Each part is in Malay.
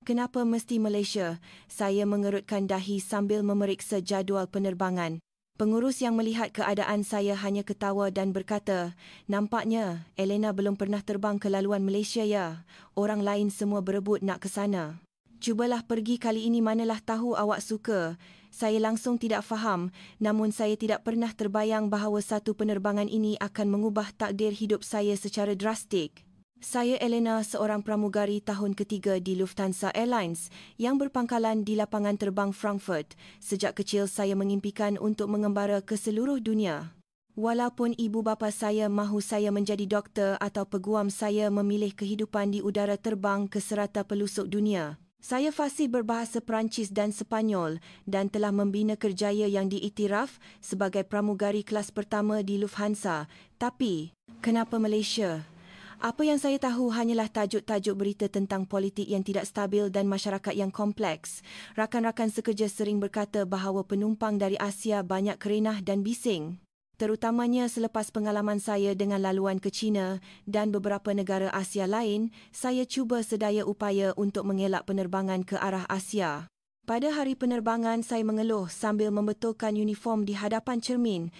Kenapa mesti Malaysia? Saya mengerutkan dahi sambil memeriksa jadual penerbangan. Pengurus yang melihat keadaan saya hanya ketawa dan berkata, "Nampaknya Elena belum pernah terbang ke laluan Malaysia ya. Orang lain semua berebut nak ke sana. Cubalah pergi kali ini, manalah tahu awak suka." Saya langsung tidak faham, namun saya tidak pernah terbayang bahawa satu penerbangan ini akan mengubah takdir hidup saya secara drastik. Saya Elena, seorang pramugari tahun ketiga di Lufthansa Airlines yang berpangkalan di lapangan terbang Frankfurt. Sejak kecil saya mengimpikan untuk mengembara ke seluruh dunia. Walaupun ibu bapa saya mahu saya menjadi doktor atau peguam, saya memilih kehidupan di udara terbang ke serata pelosok dunia. Saya fasih berbahasa Perancis dan Sepanyol dan telah membina kerjaya yang diiktiraf sebagai pramugari kelas pertama di Lufthansa. Tapi, kenapa Malaysia? Apa yang saya tahu hanyalah tajuk-tajuk berita tentang politik yang tidak stabil dan masyarakat yang kompleks. Rakan-rakan sekerja sering berkata bahawa penumpang dari Asia banyak kerenah dan bising. Terutamanya selepas pengalaman saya dengan laluan ke China dan beberapa negara Asia lain, saya cuba sedaya upaya untuk mengelak penerbangan ke arah Asia. Pada hari penerbangan, saya mengeluh sambil membetulkan uniform di hadapan cermin.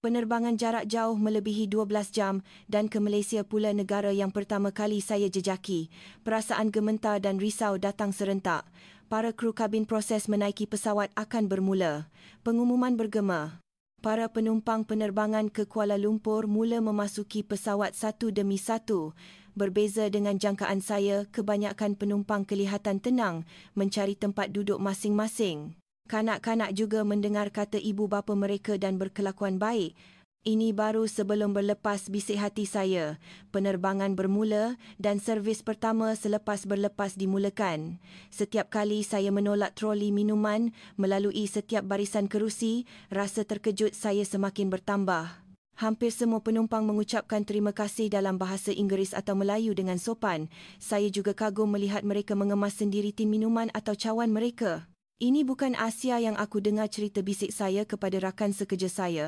Penerbangan jarak jauh melebihi 12 jam dan ke Malaysia pula, negara yang pertama kali saya jejaki. Perasaan gementar dan risau datang serentak. Para kru kabin proses menaiki pesawat akan bermula. Pengumuman bergema. Para penumpang penerbangan ke Kuala Lumpur mula memasuki pesawat satu demi satu. Berbeza dengan jangkaan saya, kebanyakan penumpang kelihatan tenang mencari tempat duduk masing-masing. Kanak-kanak juga mendengar kata ibu bapa mereka dan berkelakuan baik. Ini baru sebelum berlepas bisik hati saya. Penerbangan bermula dan servis pertama selepas berlepas dimulakan. Setiap kali saya menolak troli minuman melalui setiap barisan kerusi, rasa terkejut saya semakin bertambah. Hampir semua penumpang mengucapkan terima kasih dalam bahasa Inggeris atau Melayu dengan sopan. Saya juga kagum melihat mereka mengemas sendiri tin minuman atau cawan mereka. Ini bukan Asia yang aku dengar, cerita bisik saya kepada rakan sekerja saya.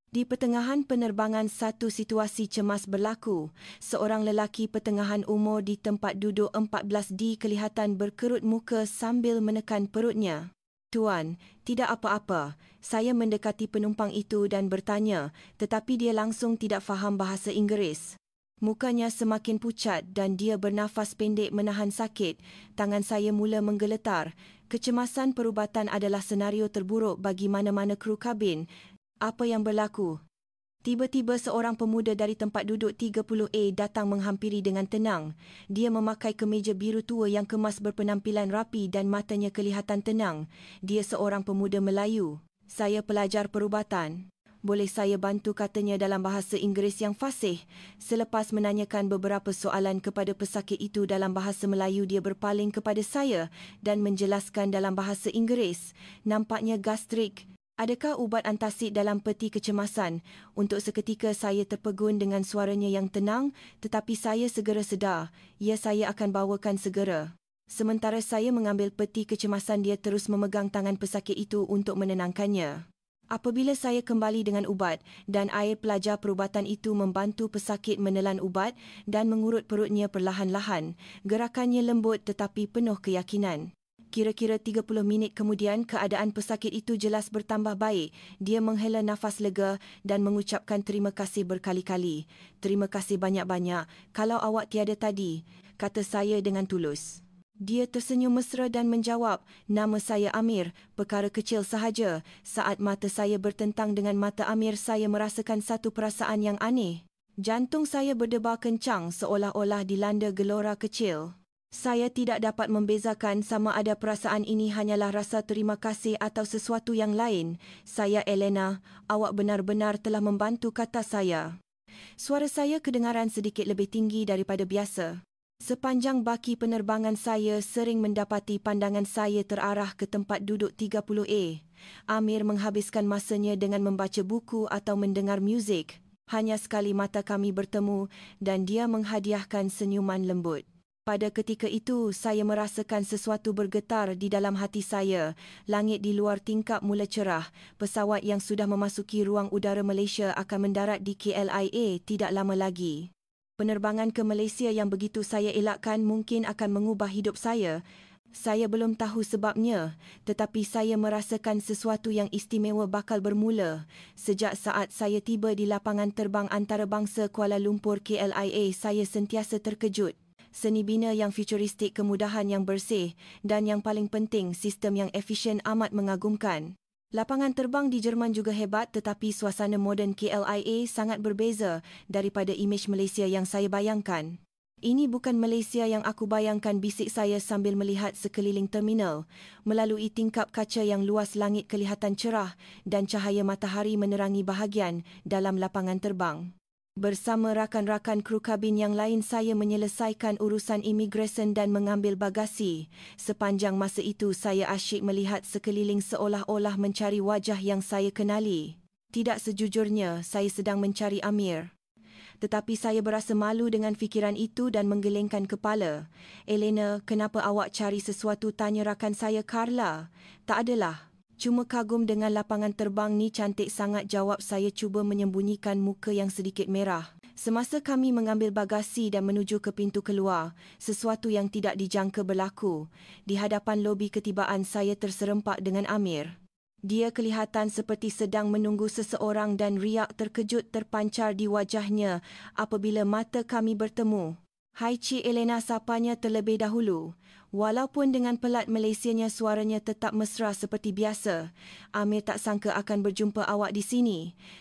Di pertengahan penerbangan, satu situasi cemas berlaku. Seorang lelaki pertengahan umur di tempat duduk 14D kelihatan berkerut muka sambil menekan perutnya. "Tuan, tidak apa-apa." Saya mendekati penumpang itu dan bertanya, tetapi dia langsung tidak faham bahasa Inggeris. Mukanya semakin pucat dan dia bernafas pendek menahan sakit. Tangan saya mula menggeletar. Kecemasan perubatan adalah senario terburuk bagi mana-mana kru kabin. Apa yang berlaku? Tiba-tiba seorang pemuda dari tempat duduk 30A datang menghampiri dengan tenang. Dia memakai kemeja biru tua yang kemas berpenampilan rapi dan matanya kelihatan tenang. Dia seorang pemuda Melayu. "Saya pelajar perubatan. Boleh saya bantu?" katanya dalam bahasa Inggeris yang fasih. Selepas menanyakan beberapa soalan kepada pesakit itu dalam bahasa Melayu, dia berpaling kepada saya dan menjelaskan dalam bahasa Inggeris. "Nampaknya gastrik. Adakah ubat antasid dalam peti kecemasan?" Untuk seketika saya terpegun dengan suaranya yang tenang, tetapi saya segera sedar. "Ya, saya akan bawakan segera." Sementara saya mengambil peti kecemasan, dia terus memegang tangan pesakit itu untuk menenangkannya. Apabila saya kembali dengan ubat dan air, pelajar perubatan itu membantu pesakit menelan ubat dan mengurut perutnya perlahan-lahan. Gerakannya lembut tetapi penuh keyakinan. Kira-kira 30 minit kemudian, keadaan pesakit itu jelas bertambah baik. Dia menghela nafas lega dan mengucapkan terima kasih berkali-kali. "Terima kasih banyak-banyak. Kalau awak tiada tadi," kata saya dengan tulus. Dia tersenyum mesra dan menjawab, "Nama saya Amir, perkara kecil sahaja." Saat mata saya bertentang dengan mata Amir, saya merasakan satu perasaan yang aneh. Jantung saya berdebar kencang seolah-olah dilanda gelora kecil. Saya tidak dapat membezakan sama ada perasaan ini hanyalah rasa terima kasih atau sesuatu yang lain. "Saya Elena, awak benar-benar telah membantu," kata saya. Suara saya kedengaran sedikit lebih tinggi daripada biasa. Sepanjang baki penerbangan saya sering mendapati pandangan saya terarah ke tempat duduk 30A. Amir menghabiskan masanya dengan membaca buku atau mendengar muzik. Hanya sekali mata kami bertemu dan dia menghadiahkan senyuman lembut. Pada ketika itu, saya merasakan sesuatu bergetar di dalam hati saya. Langit di luar tingkap mula cerah. Pesawat yang sudah memasuki ruang udara Malaysia akan mendarat di KLIA tidak lama lagi. Penerbangan ke Malaysia yang begitu saya elakkan mungkin akan mengubah hidup saya. Saya belum tahu sebabnya, tetapi saya merasakan sesuatu yang istimewa bakal bermula. Sejak saat saya tiba di lapangan terbang antarabangsa Kuala Lumpur KLIA, saya sentiasa terkejut. Seni bina yang futuristik, kemudahan yang bersih dan yang paling penting, sistem yang efisien amat mengagumkan. Lapangan terbang di Jerman juga hebat, tetapi suasana moden KLIA sangat berbeza daripada imej Malaysia yang saya bayangkan. Ini bukan Malaysia yang aku bayangkan, bisik saya sambil melihat sekeliling terminal. Melalui tingkap kaca yang luas, langit kelihatan cerah dan cahaya matahari menerangi bahagian dalam lapangan terbang. Bersama rakan-rakan kru kabin yang lain, saya menyelesaikan urusan imigresen dan mengambil bagasi. Sepanjang masa itu, saya asyik melihat sekeliling seolah-olah mencari wajah yang saya kenali. Tidak, sejujurnya, saya sedang mencari Amir. Tetapi saya berasa malu dengan fikiran itu dan menggelengkan kepala. "Elena, kenapa awak cari sesuatu?" tanya rakan saya, Carla. "Tak adalah. Cuma kagum dengan lapangan terbang ni, cantik sangat," jawab saya cuba menyembunyikan muka yang sedikit merah. Semasa kami mengambil bagasi dan menuju ke pintu keluar, sesuatu yang tidak dijangka berlaku. Di hadapan lobi ketibaan, saya terserempak dengan Amir. Dia kelihatan seperti sedang menunggu seseorang dan riak terkejut terpancar di wajahnya apabila mata kami bertemu. "Hai Cik Elena," sapanya terlebih dahulu. Walaupun dengan pelat Malaysianya, suaranya tetap mesra seperti biasa. "Amir tak sangka akan berjumpa awak di sini."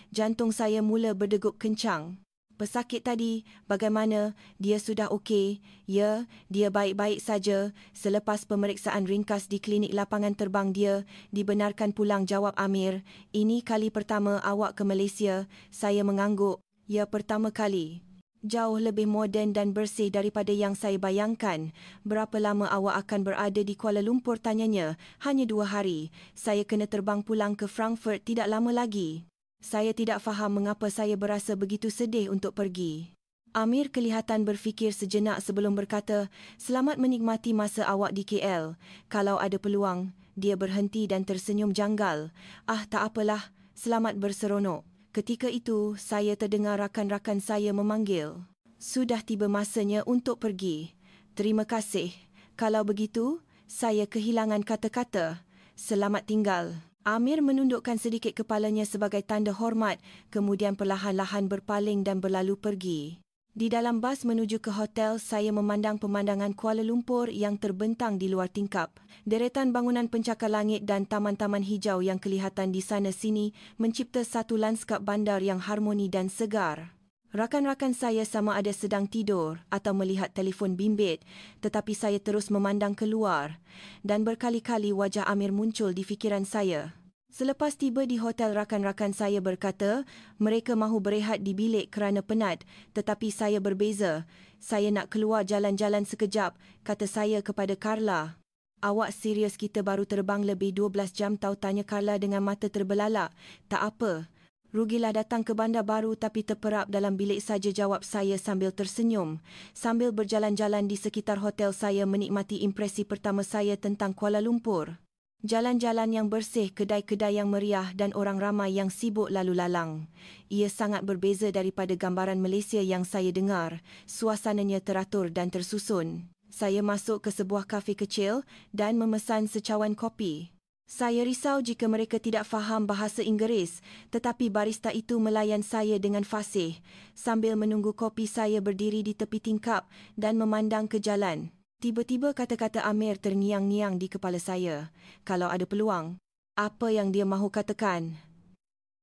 Jantung saya mula berdegup kencang. "Pesakit tadi, bagaimana? Dia sudah okey?" "Ya, dia baik-baik saja. Selepas pemeriksaan ringkas di klinik lapangan terbang, dia dibenarkan pulang," jawab Amir. "Ini kali pertama awak ke Malaysia?" Saya mengangguk. "Ya, pertama kali." "Jauh lebih moden dan bersih daripada yang saya bayangkan." "Berapa lama awak akan berada di Kuala Lumpur?" tanyanya. "Hanya 2 hari. Saya kena terbang pulang ke Frankfurt tidak lama lagi." Saya tidak faham mengapa saya berasa begitu sedih untuk pergi. Amir kelihatan berfikir sejenak sebelum berkata, "Selamat menikmati masa awak di KL. Kalau ada peluang." Dia berhenti dan tersenyum janggal. "Ah, tak apalah. Selamat berseronok." Ketika itu, saya terdengar rakan-rakan saya memanggil. "Sudah tiba masanya untuk pergi." "Terima kasih. Kalau begitu, saya kehilangan kata-kata. Selamat tinggal." Amir menundukkan sedikit kepalanya sebagai tanda hormat, kemudian perlahan-lahan berpaling dan berlalu pergi. Di dalam bas menuju ke hotel, saya memandang pemandangan Kuala Lumpur yang terbentang di luar tingkap. Deretan bangunan pencakar langit dan taman-taman hijau yang kelihatan di sana sini mencipta satu lanskap bandar yang harmoni dan segar. Rakan-rakan saya sama ada sedang tidur atau melihat telefon bimbit, tetapi saya terus memandang keluar dan berkali-kali wajah Amir muncul di fikiran saya. Selepas tiba di hotel, rakan-rakan saya berkata mereka mahu berehat di bilik kerana penat, tetapi saya berbeza. "Saya nak keluar jalan-jalan sekejap," kata saya kepada Carla. "Awak serius? Kita baru terbang lebih 12 jam tahu?" tanya Carla dengan mata terbelalak. "Tak apa. Rugilah datang ke bandar baru tapi terperap dalam bilik saja," jawab saya sambil tersenyum. Sambil berjalan-jalan di sekitar hotel, saya menikmati impresi pertama saya tentang Kuala Lumpur. Jalan-jalan yang bersih, kedai-kedai yang meriah dan orang ramai yang sibuk lalu lalang. Ia sangat berbeza daripada gambaran Malaysia yang saya dengar. Suasananya teratur dan tersusun. Saya masuk ke sebuah kafe kecil dan memesan secawan kopi. Saya risau jika mereka tidak faham bahasa Inggeris, tetapi barista itu melayan saya dengan fasih. Sambil menunggu kopi, saya berdiri di tepi tingkap dan memandang ke jalan. Tiba-tiba kata-kata Amir terngiang-ngiang di kepala saya. "Kalau ada peluang." Apa yang dia mahu katakan?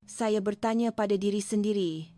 Saya bertanya pada diri sendiri.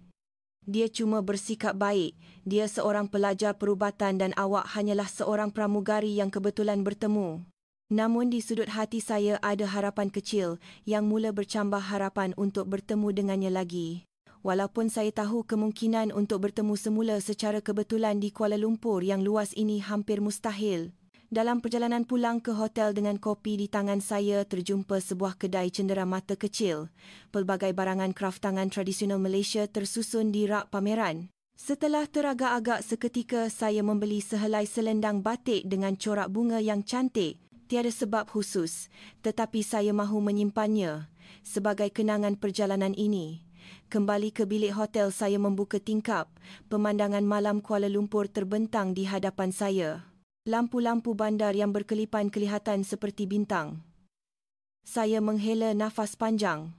Dia cuma bersikap baik. Dia seorang pelajar perubatan dan awak hanyalah seorang pramugari yang kebetulan bertemu. Namun di sudut hati saya ada harapan kecil yang mula bercambah harapan untuk bertemu dengannya lagi. Walaupun saya tahu kemungkinan untuk bertemu semula secara kebetulan di Kuala Lumpur yang luas ini hampir mustahil. Dalam perjalanan pulang ke hotel dengan kopi di tangan, saya terjumpa sebuah kedai cenderamata kecil. Pelbagai barangan kraftangan tradisional Malaysia tersusun di rak pameran. Setelah teragak-agak seketika, saya membeli sehelai selendang batik dengan corak bunga yang cantik. Tiada sebab khusus, tetapi saya mahu menyimpannya sebagai kenangan perjalanan ini. Kembali ke bilik hotel, saya membuka tingkap. Pemandangan malam Kuala Lumpur terbentang di hadapan saya. Lampu-lampu bandar yang berkelipan kelihatan seperti bintang. Saya menghela nafas panjang.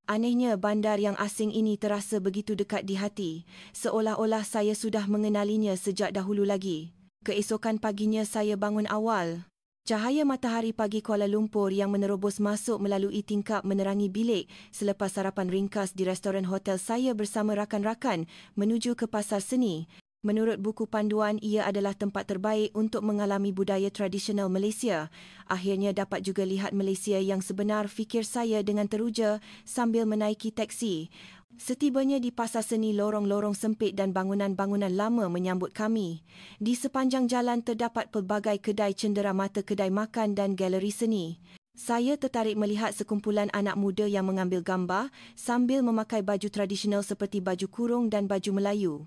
Anehnya, bandar yang asing ini terasa begitu dekat di hati, seolah-olah saya sudah mengenalinya sejak dahulu lagi. Keesokan paginya saya bangun awal. Cahaya matahari pagi Kuala Lumpur yang menerobos masuk melalui tingkap menerangi bilik selepas sarapan ringkas di restoran hotel saya bersama rakan-rakan menuju ke pasar seni. Menurut buku panduan, ia adalah tempat terbaik untuk mengalami budaya tradisional Malaysia. Akhirnya dapat juga lihat Malaysia yang sebenar, fikir saya dengan teruja sambil menaiki teksi. Setibanya di pasar seni, lorong-lorong sempit dan bangunan-bangunan lama menyambut kami. Di sepanjang jalan terdapat pelbagai kedai cenderamata, kedai makan dan galeri seni. Saya tertarik melihat sekumpulan anak muda yang mengambil gambar sambil memakai baju tradisional seperti baju kurung dan baju Melayu.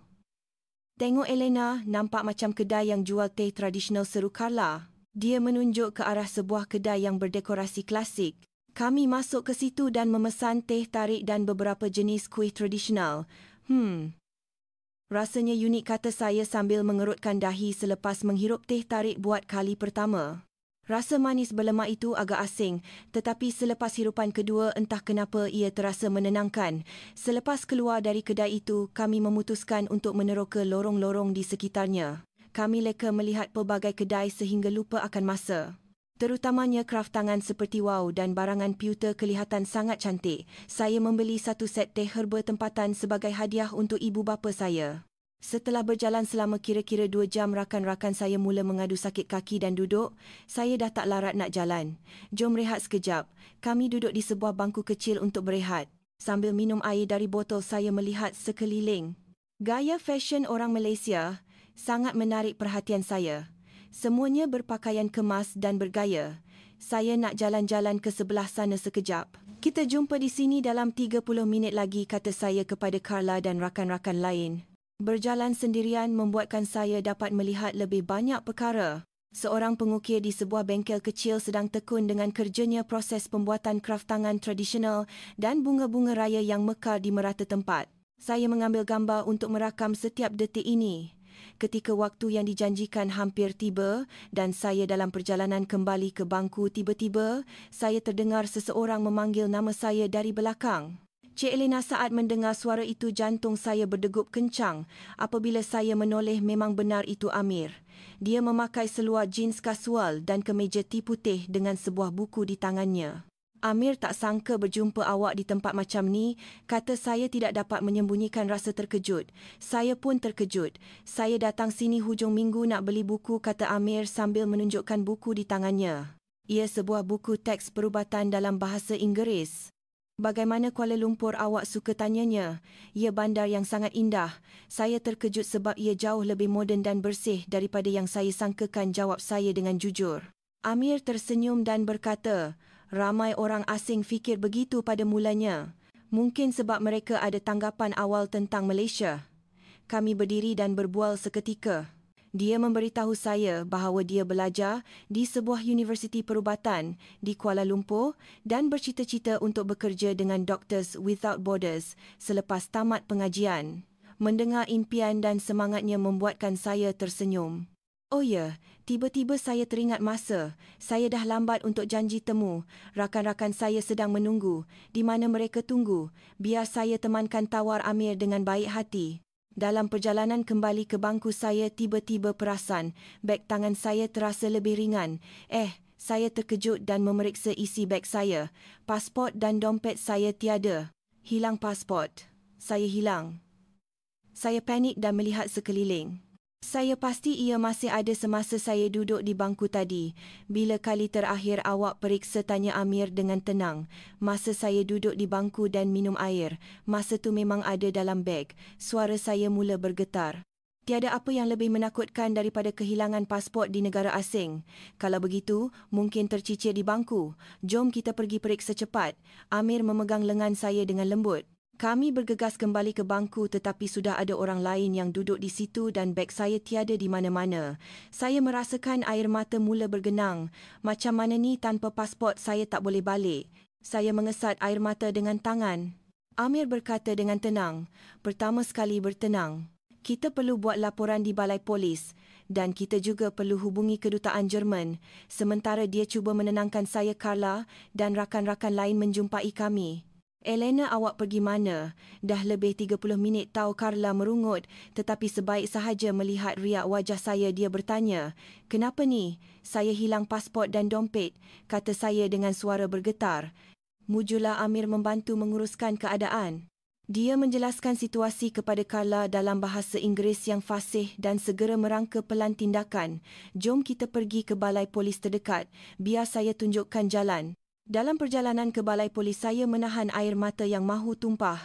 Tengok Elena, nampak macam kedai yang jual teh tradisional, seru Carla. Dia menunjuk ke arah sebuah kedai yang berdekorasi klasik. Kami masuk ke situ dan memesan teh tarik dan beberapa jenis kuih tradisional. Rasanya unik, kata saya sambil mengerutkan dahi selepas menghirup teh tarik buat kali pertama. Rasa manis berlemak itu agak asing, tetapi selepas hirupan kedua entah kenapa ia terasa menenangkan. Selepas keluar dari kedai itu, kami memutuskan untuk meneroka lorong-lorong di sekitarnya. Kami leka melihat pelbagai kedai sehingga lupa akan masa. Terutamanya kraft tangan seperti wow dan barangan pewter kelihatan sangat cantik. Saya membeli satu set teh herba tempatan sebagai hadiah untuk ibu bapa saya. Setelah berjalan selama kira-kira 2 jam, rakan-rakan saya mula mengadu sakit kaki dan duduk. Saya dah tak larat nak jalan. Jom rehat sekejap. Kami duduk di sebuah bangku kecil untuk berehat. Sambil minum air dari botol, saya melihat sekeliling. Gaya fashion orang Malaysia sangat menarik perhatian saya. Semuanya berpakaian kemas dan bergaya. Saya nak jalan-jalan ke sebelah sana sekejap. Kita jumpa di sini dalam 30 minit lagi, kata saya kepada Carla dan rakan-rakan lain. Berjalan sendirian membuatkan saya dapat melihat lebih banyak perkara. Seorang pengukir di sebuah bengkel kecil sedang tekun dengan kerjanya proses pembuatan kraft tangan tradisional dan bunga-bunga raya yang mekar di merata tempat. Saya mengambil gambar untuk merakam setiap detik ini. Ketika waktu yang dijanjikan hampir tiba dan saya dalam perjalanan kembali ke bangku, tiba-tiba saya terdengar seseorang memanggil nama saya dari belakang. Cik Elena, saat mendengar suara itu jantung saya berdegup kencang. Apabila saya menoleh, memang benar itu Amir. Dia memakai seluar jeans kasual dan kemeja tee putih dengan sebuah buku di tangannya. Amir, tak sangka berjumpa awak di tempat macam ni, kata saya tidak dapat menyembunyikan rasa terkejut. Saya pun terkejut. Saya datang sini hujung minggu nak beli buku, kata Amir sambil menunjukkan buku di tangannya. Ia sebuah buku teks perubatan dalam bahasa Inggeris. Bagaimana Kuala Lumpur, awak suka, tanyanya. Ia bandar yang sangat indah. Saya terkejut sebab ia jauh lebih moden dan bersih daripada yang saya sangkakan, jawab saya dengan jujur. Amir tersenyum dan berkata, ramai orang asing fikir begitu pada mulanya. Mungkin sebab mereka ada tanggapan awal tentang Malaysia. Kami berdiri dan berbual seketika. Dia memberitahu saya bahawa dia belajar di sebuah universiti perubatan di Kuala Lumpur dan bercita-cita untuk bekerja dengan Doctors Without Borders selepas tamat pengajian. Mendengar impian dan semangatnya membuatkan saya tersenyum. Oh ya, tiba-tiba saya teringat masa. Saya dah lambat untuk janji temu. Rakan-rakan saya sedang menunggu. Di mana mereka tunggu? Biar saya temankan, tawar Amir dengan baik hati. Dalam perjalanan kembali ke bangku saya, tiba-tiba perasan beg tangan saya terasa lebih ringan. Saya terkejut dan memeriksa isi beg saya. Pasport dan dompet saya tiada. Hilang pasport. Saya hilang. Saya panik dan melihat sekeliling. Saya pasti ia masih ada semasa saya duduk di bangku tadi. Bila kali terakhir awak periksa, tanya Amir dengan tenang. Masa saya duduk di bangku dan minum air. Masa tu memang ada dalam beg. Suara saya mula bergetar. Tiada apa yang lebih menakutkan daripada kehilangan pasport di negara asing. Kalau begitu, mungkin tercicir di bangku. Jom kita pergi periksa cepat. Amir memegang lengan saya dengan lembut. Kami bergegas kembali ke bangku, tetapi sudah ada orang lain yang duduk di situ dan beg saya tiada di mana-mana. Saya merasakan air mata mula bergenang. Macam mana ni, tanpa pasport saya tak boleh balik. Saya mengesat air mata dengan tangan. Amir berkata dengan tenang, pertama sekali bertenang. Kita perlu buat laporan di balai polis. dan kita juga perlu hubungi kedutaan Jerman. Sementara dia cuba menenangkan saya, Carla dan rakan-rakan lain menjumpai kami. Elena, awak pergi mana? Dah lebih 30 minit tahu, Carla merungut, tetapi sebaik sahaja melihat riak wajah saya dia bertanya, kenapa ni? Saya hilang pasport dan dompet, kata saya dengan suara bergetar. Mujurlah Amir membantu menguruskan keadaan. Dia menjelaskan situasi kepada Carla dalam bahasa Inggeris yang fasih dan segera merangka pelan tindakan. Jom kita pergi ke balai polis terdekat, biar saya tunjukkan jalan. Dalam perjalanan ke balai polis saya menahan air mata yang mahu tumpah.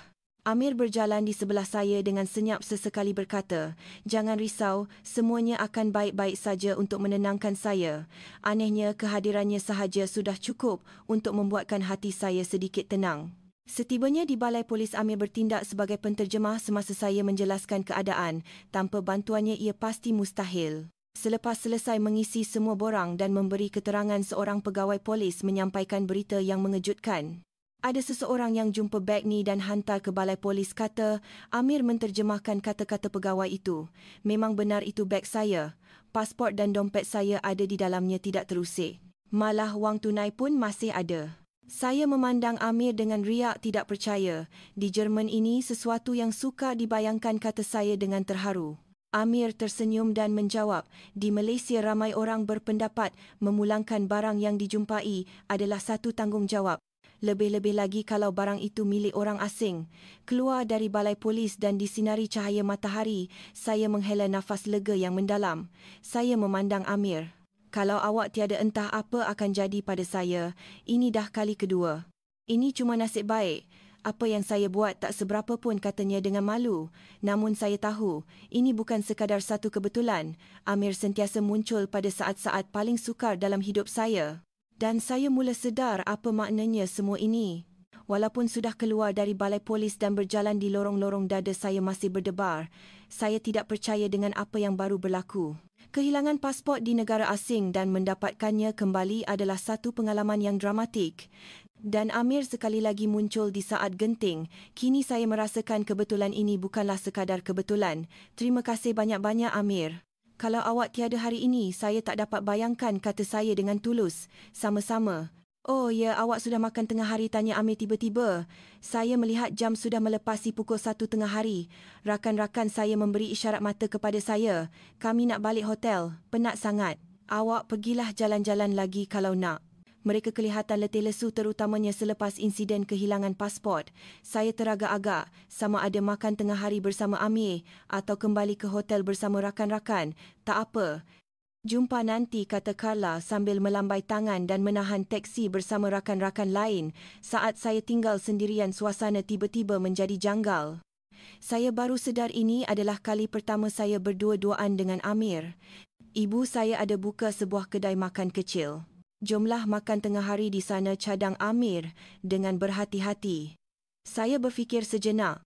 Amir berjalan di sebelah saya dengan senyap sesekali berkata, jangan risau, semuanya akan baik-baik saja untuk menenangkan saya. Anehnya kehadirannya sahaja sudah cukup untuk membuatkan hati saya sedikit tenang. Setibanya di balai polis, Amir bertindak sebagai penterjemah semasa saya menjelaskan keadaan. Tanpa bantuannya ia pasti mustahil. Selepas selesai mengisi semua borang dan memberi keterangan, seorang pegawai polis menyampaikan berita yang mengejutkan. Ada seseorang yang jumpa beg ni dan hantar ke balai polis, kata Amir menterjemahkan kata-kata pegawai itu. Memang benar itu beg saya. Pasport dan dompet saya ada di dalamnya tidak terusik. Malah wang tunai pun masih ada. Saya memandang Amir dengan riak tidak percaya. Di Jerman ini sesuatu yang sukar dibayangkan, kata saya dengan terharu. Amir tersenyum dan menjawab, di Malaysia ramai orang berpendapat memulangkan barang yang dijumpai adalah satu tanggungjawab. Lebih-lebih lagi kalau barang itu milik orang asing. Keluar dari balai polis dan disinari cahaya matahari, saya menghela nafas lega yang mendalam. Saya memandang Amir. Kalau awak tiada, entah apa akan jadi pada saya. Ini dah kali kedua. Ini cuma nasib baik. Apa yang saya buat tak seberapa pun, katanya dengan malu. Namun saya tahu, ini bukan sekadar satu kebetulan. Amir sentiasa muncul pada saat-saat paling sukar dalam hidup saya. Dan saya mula sedar apa maknanya semua ini. Walaupun sudah keluar dari balai polis dan berjalan di lorong-lorong, dada saya masih berdebar. Saya tidak percaya dengan apa yang baru berlaku. Kehilangan pasport di negara asing dan mendapatkannya kembali adalah satu pengalaman yang dramatik. Dan Amir sekali lagi muncul di saat genting. Kini saya merasakan kebetulan ini bukanlah sekadar kebetulan. Terima kasih banyak-banyak, Amir. Kalau awak tiada hari ini, saya tak dapat bayangkan, kata saya dengan tulus. Sama-sama. Oh ya, awak sudah makan tengah hari, tanya Amir tiba-tiba. Saya melihat jam sudah melepasi pukul 1 tengah hari. Rakan-rakan saya memberi isyarat mata kepada saya. Kami nak balik hotel. Penat sangat. Awak pergilah jalan-jalan lagi kalau nak. Mereka kelihatan letih lesu, terutamanya selepas insiden kehilangan pasport. Saya teragak-agak, sama ada makan tengah hari bersama Amir atau kembali ke hotel bersama rakan-rakan. Tak apa. Jumpa nanti, kata Carla sambil melambai tangan dan menahan teksi bersama rakan-rakan lain. Saat saya tinggal sendirian, suasana tiba-tiba menjadi janggal. Saya baru sedar ini adalah kali pertama saya berdua-duaan dengan Amir. Ibu saya ada buka sebuah kedai makan kecil. Jomlah makan tengah hari di sana, cadang Amir dengan berhati-hati. Saya berfikir sejenak.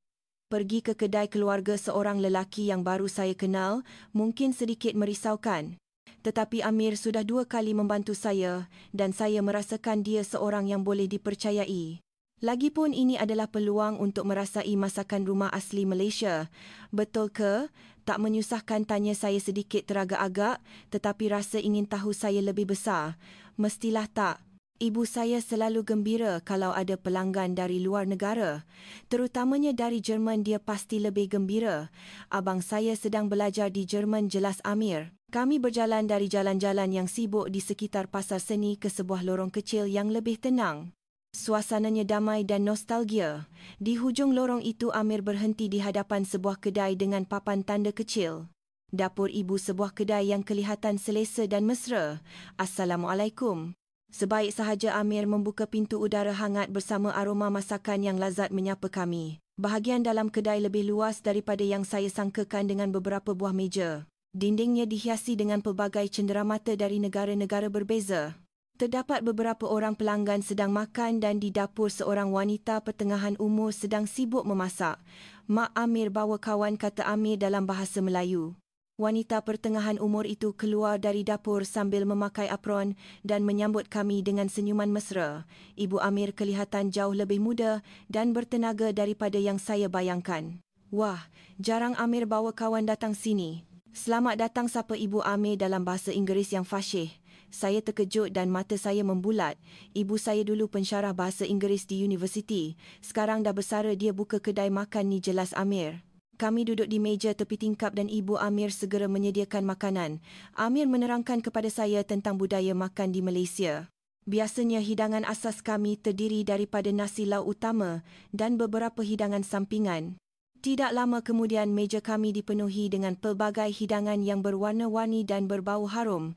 Pergi ke kedai keluarga seorang lelaki yang baru saya kenal mungkin sedikit merisaukan. Tetapi Amir sudah 2 kali membantu saya dan saya merasakan dia seorang yang boleh dipercayai. Lagipun ini adalah peluang untuk merasai masakan rumah asli Malaysia. Betul ke? Tak menyusahkan, tanya saya sedikit teragak-agak, tetapi rasa ingin tahu saya lebih besar. Mestilah tak. Ibu saya selalu gembira kalau ada pelanggan dari luar negara. Terutamanya dari Jerman, dia pasti lebih gembira. Abang saya sedang belajar di Jerman, jelas Amir. Kami berjalan dari jalan-jalan yang sibuk di sekitar pasar seni ke sebuah lorong kecil yang lebih tenang. Suasananya damai dan nostalgia. Di hujung lorong itu Amir berhenti di hadapan sebuah kedai dengan papan tanda kecil. Dapur ibu, sebuah kedai yang kelihatan selesa dan mesra. Assalamualaikum. Sebaik sahaja Amir membuka pintu udara hangat bersama aroma masakan yang lazat menyapa kami. Bahagian dalam kedai lebih luas daripada yang saya sangkakan dengan beberapa buah meja. Dindingnya dihiasi dengan pelbagai cenderamata dari negara-negara berbeza. Terdapat beberapa orang pelanggan sedang makan dan di dapur seorang wanita pertengahan umur sedang sibuk memasak. Mak Amir bawa kawan, kata Amir dalam bahasa Melayu. Wanita pertengahan umur itu keluar dari dapur sambil memakai apron dan menyambut kami dengan senyuman mesra. Ibu Amir kelihatan jauh lebih muda dan bertenaga daripada yang saya bayangkan. Wah, jarang Amir bawa kawan datang sini. Selamat datang, sapa Ibu Amir dalam bahasa Inggeris yang fasih. Saya terkejut dan mata saya membulat. Ibu saya dulu pensyarah bahasa Inggeris di universiti. Sekarang dah bersara, dia buka kedai makan ni jelas Amir. Kami duduk di meja tepi tingkap dan Ibu Amir segera menyediakan makanan. Amir menerangkan kepada saya tentang budaya makan di Malaysia. Biasanya hidangan asas kami terdiri daripada nasi lauk utama dan beberapa hidangan sampingan. Tidak lama kemudian meja kami dipenuhi dengan pelbagai hidangan yang berwarna-warni dan berbau harum.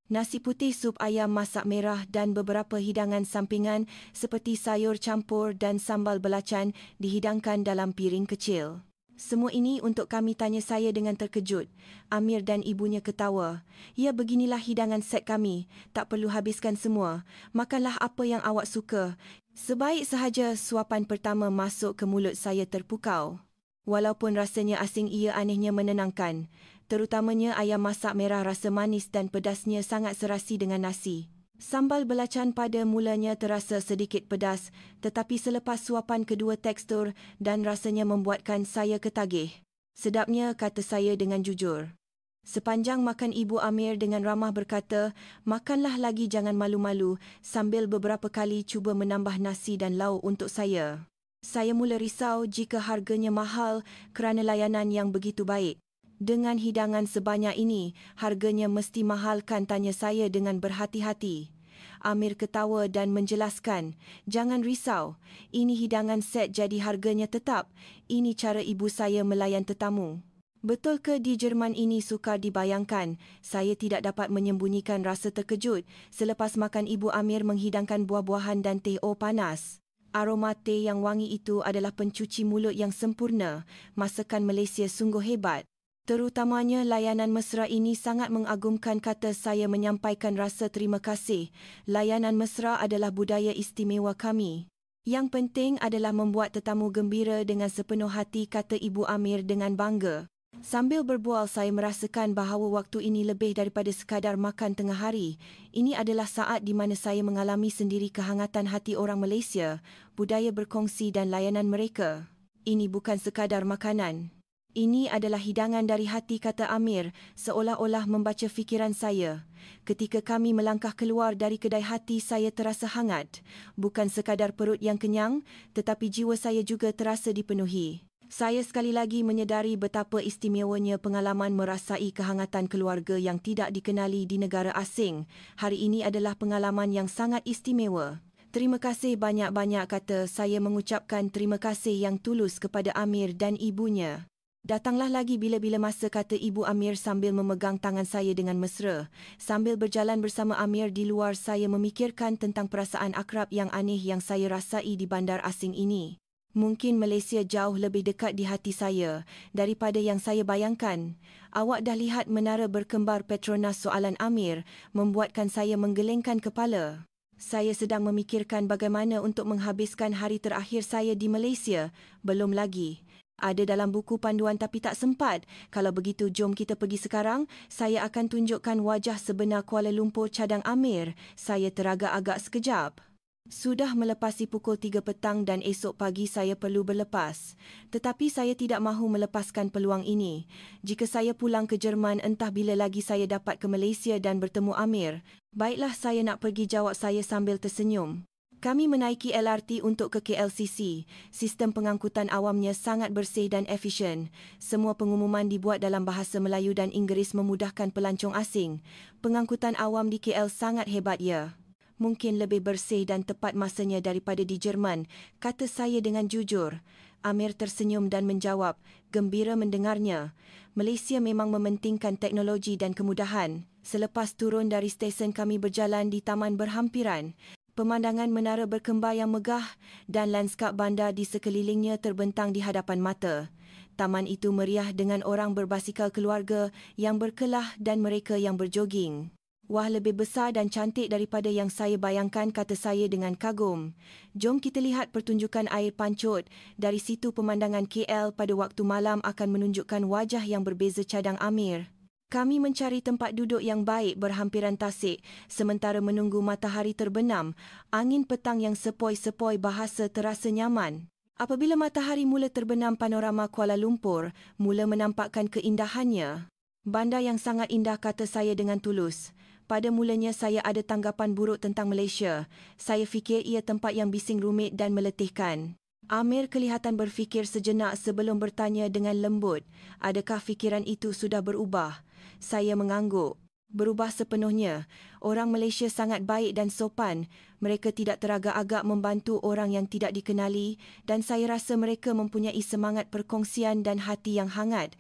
Nasi putih, sup ayam masak merah dan beberapa hidangan sampingan seperti sayur campur dan sambal belacan dihidangkan dalam piring kecil. Semua ini untuk kami, tanya saya dengan terkejut. Amir dan ibunya ketawa. Ya, beginilah hidangan set kami. Tak perlu habiskan semua. Makanlah apa yang awak suka. Sebaik sahaja suapan pertama masuk ke mulut saya terpukau. Walaupun rasanya asing, ia anehnya menenangkan. Terutamanya ayam masak merah, rasa manis dan pedasnya sangat serasi dengan nasi. Sambal belacan pada mulanya terasa sedikit pedas, tetapi selepas suapan kedua tekstur dan rasanya membuatkan saya ketagih. Sedapnya, kata saya dengan jujur. Sepanjang makan, Ibu Amir dengan ramah berkata, makanlah lagi, jangan malu-malu, sambil beberapa kali cuba menambah nasi dan lauk untuk saya. Saya mula risau jika harganya mahal kerana layanan yang begitu baik. Dengan hidangan sebanyak ini, harganya mesti mahal kan, tanya saya dengan berhati-hati. Amir ketawa dan menjelaskan, jangan risau, ini hidangan set jadi harganya tetap. Ini cara ibu saya melayan tetamu. Betul ke di Jerman ini sukar dibayangkan? Saya tidak dapat menyembunyikan rasa terkejut selepas makan. Ibu Amir menghidangkan buah-buahan dan teh panas. Aroma teh yang wangi itu adalah pencuci mulut yang sempurna. Masakan Malaysia sungguh hebat. Terutamanya layanan mesra ini sangat mengagumkan, kata saya menyampaikan rasa terima kasih. Layanan mesra adalah budaya istimewa kami. Yang penting adalah membuat tetamu gembira dengan sepenuh hati, kata Ibu Amir dengan bangga. Sambil berbual, saya merasakan bahawa waktu ini lebih daripada sekadar makan tengah hari. Ini adalah saat di mana saya mengalami sendiri kehangatan hati orang Malaysia, budaya berkongsi dan layanan mereka. Ini bukan sekadar makanan. Ini adalah hidangan dari hati, kata Amir, seolah-olah membaca fikiran saya. Ketika kami melangkah keluar dari kedai, hati saya terasa hangat. Bukan sekadar perut yang kenyang, tetapi jiwa saya juga terasa dipenuhi. Saya sekali lagi menyedari betapa istimewanya pengalaman merasai kehangatan keluarga yang tidak dikenali di negara asing. Hari ini adalah pengalaman yang sangat istimewa. Terima kasih banyak-banyak, kata saya mengucapkan terima kasih yang tulus kepada Amir dan ibunya. Datanglah lagi bila-bila masa, kata Ibu Amir sambil memegang tangan saya dengan mesra. Sambil berjalan bersama Amir di luar, saya memikirkan tentang perasaan akrab yang aneh yang saya rasai di bandar asing ini. Mungkin Malaysia jauh lebih dekat di hati saya daripada yang saya bayangkan. Awak dah lihat menara berkembar Petronas? Soalan Amir membuatkan saya menggelengkan kepala. Saya sedang memikirkan bagaimana untuk menghabiskan hari terakhir saya di Malaysia. Belum lagi. Ada dalam buku panduan tapi tak sempat. Kalau begitu, jom kita pergi sekarang. Saya akan tunjukkan wajah sebenar Kuala Lumpur, cadang Amir. Saya teragak-agak sekejap. Sudah melepasi pukul 3 petang dan esok pagi saya perlu berlepas. Tetapi saya tidak mahu melepaskan peluang ini. Jika saya pulang ke Jerman, entah bila lagi saya dapat ke Malaysia dan bertemu Amir. Baiklah, saya nak pergi, jawab saya sambil tersenyum. Kami menaiki LRT untuk ke KLCC. Sistem pengangkutan awamnya sangat bersih dan efisien. Semua pengumuman dibuat dalam bahasa Melayu dan Inggeris memudahkan pelancong asing. Pengangkutan awam di KL sangat hebat, ya. Mungkin lebih bersih dan tepat masanya daripada di Jerman, kata saya dengan jujur. Amir tersenyum dan menjawab, gembira mendengarnya. Malaysia memang mementingkan teknologi dan kemudahan. Selepas turun dari stesen, kami berjalan di taman berhampiran. Pemandangan menara berkembar yang megah dan landskap bandar di sekelilingnya terbentang di hadapan mata. Taman itu meriah dengan orang berbasikal keluarga yang berkelah dan mereka yang berjoging. Wah, lebih besar dan cantik daripada yang saya bayangkan, kata saya dengan kagum. Jom kita lihat pertunjukan air pancut. Dari situ pemandangan KL pada waktu malam akan menunjukkan wajah yang berbeza, cadang Amir. Kami mencari tempat duduk yang baik berhampiran tasik sementara menunggu matahari terbenam. Angin petang yang sepoi-sepoi bahasa terasa nyaman. Apabila matahari mula terbenam, panorama Kuala Lumpur mula menampakkan keindahannya. Bandar yang sangat indah, kata saya dengan tulus. Pada mulanya saya ada tanggapan buruk tentang Malaysia. Saya fikir ia tempat yang bising, rumit dan meletihkan. Amir kelihatan berfikir sejenak sebelum bertanya dengan lembut, adakah fikiran itu sudah berubah? Saya mengangguk. Berubah sepenuhnya. Orang Malaysia sangat baik dan sopan. Mereka tidak teragak-agak membantu orang yang tidak dikenali dan saya rasa mereka mempunyai semangat perkongsian dan hati yang hangat.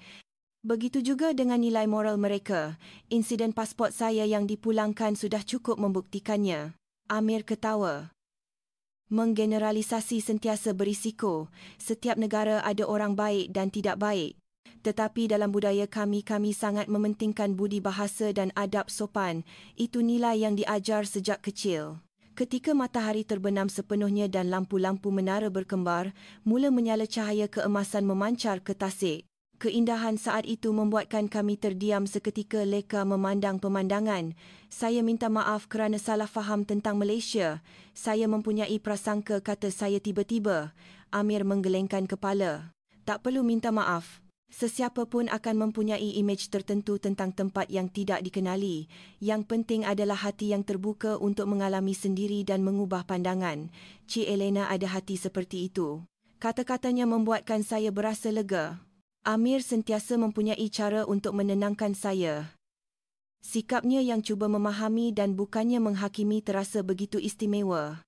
Begitu juga dengan nilai moral mereka. Insiden pasport saya yang dipulangkan sudah cukup membuktikannya. Amir ketawa. Menggeneralisasi sentiasa berisiko. Setiap negara ada orang baik dan tidak baik. Tetapi dalam budaya kami sangat mementingkan budi bahasa dan adab sopan. Itu nilai yang diajar sejak kecil. Ketika matahari terbenam sepenuhnya dan lampu-lampu menara berkembar, mula menyala cahaya keemasan memancar ke tasik. Keindahan saat itu membuatkan kami terdiam seketika leka memandang pemandangan. Saya minta maaf kerana salah faham tentang Malaysia. Saya mempunyai prasangka, kata saya tiba-tiba. Amir menggelengkan kepala. Tak perlu minta maaf. Sesiapa pun akan mempunyai imej tertentu tentang tempat yang tidak dikenali. Yang penting adalah hati yang terbuka untuk mengalami sendiri dan mengubah pandangan. Cik Elena ada hati seperti itu. Kata-katanya membuatkan saya berasa lega. Amir sentiasa mempunyai cara untuk menenangkan saya. Sikapnya yang cuba memahami dan bukannya menghakimi terasa begitu istimewa.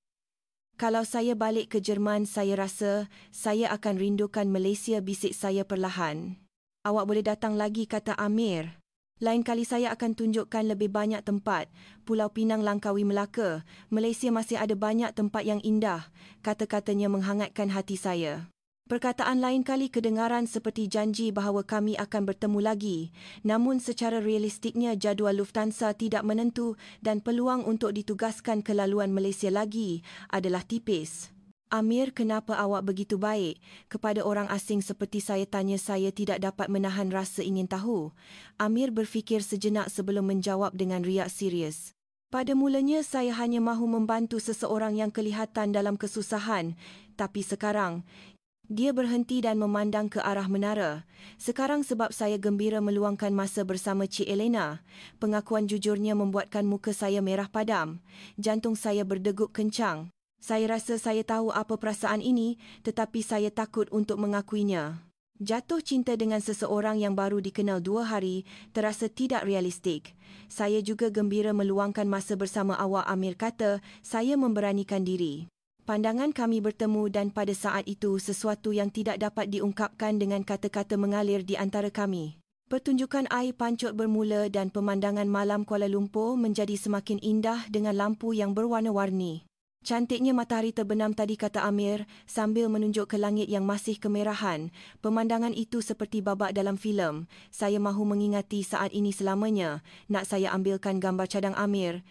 Kalau saya balik ke Jerman, saya rasa saya akan rindukan Malaysia, bisik saya perlahan. Awak boleh datang lagi, kata Amir. Lain kali saya akan tunjukkan lebih banyak tempat. Pulau Pinang, Langkawi, Melaka. Malaysia masih ada banyak tempat yang indah. Kata-katanya menghangatkan hati saya. Perkataan lain kali kedengaran seperti janji bahawa kami akan bertemu lagi. Namun secara realistiknya jadual Lufthansa tidak menentu dan peluang untuk ditugaskan ke laluan Malaysia lagi adalah tipis. Amir, kenapa awak begitu baik? Kepada orang asing seperti saya, tanya saya, tidak dapat menahan rasa ingin tahu. Amir berfikir sejenak sebelum menjawab dengan riak serius. Pada mulanya saya hanya mahu membantu seseorang yang kelihatan dalam kesusahan. Tapi sekarang... Dia berhenti dan memandang ke arah menara. Sekarang sebab saya gembira meluangkan masa bersama Cik Elena. Pengakuan jujurnya membuatkan muka saya merah padam. Jantung saya berdegup kencang. Saya rasa saya tahu apa perasaan ini, tetapi saya takut untuk mengakuinya. Jatuh cinta dengan seseorang yang baru dikenal 2 hari terasa tidak realistik. Saya juga gembira meluangkan masa bersama awak, Amir kata. Saya memberanikan diri. Pandangan kami bertemu dan pada saat itu sesuatu yang tidak dapat diungkapkan dengan kata-kata mengalir di antara kami. Pertunjukan air pancut bermula dan pemandangan malam Kuala Lumpur menjadi semakin indah dengan lampu yang berwarna-warni. Cantiknya matahari terbenam tadi, kata Amir sambil menunjuk ke langit yang masih kemerahan. Pemandangan itu seperti babak dalam filem. Saya mahu mengingati saat ini selamanya. Nak saya ambilkan gambar cadang Amir?